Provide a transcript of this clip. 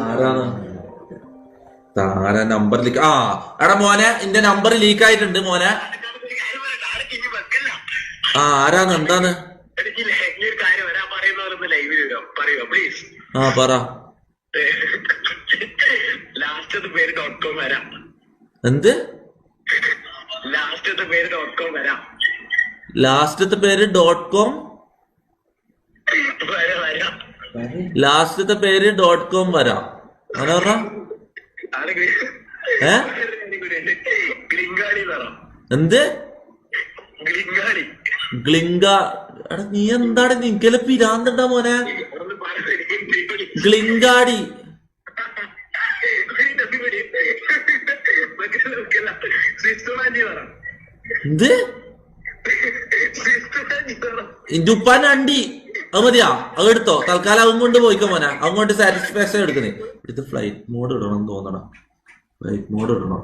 ആരാണ് താര number leak? ആ എടാ മോനെ, എന്റെ നമ്പർ ലീക്ക് ആയിട്ടുണ്ട് മോനെ. ആ ആരാണ്? എന്താണ്? ആ പറ. എന്ത് ലാസ്റ്റത്തെ പേര് .com? ലാസ്റ്റത്തെ പേര് .com വരാം. അങ്ങനെ പറഞ്ഞ എന്ത് ഗ്ലിങ്ക? എടാ നീ എന്താണ്, നിക്കലെ പിരാന്തണ്ടാ മോനെ. ഗ്ലിങ്കാടി എന്ത്? ഇന്റെ ഉപ്പാന്റെ അണ്ടി അത് മതിയാ, അത് എടുത്തോ തൽക്കാലം. അവൻ കൊണ്ട് പോയിക്കോ മോനെ, അവൻ കൊണ്ട് സാറ്റിസ്ഫാക്ഷൻ എടുക്കുന്നേ. ഇത് ഫ്ലൈറ്റ് മോഡ് ഇടണം തോന്നണം. ഫ്ലൈറ്റ് മോഡ് ഇടണം.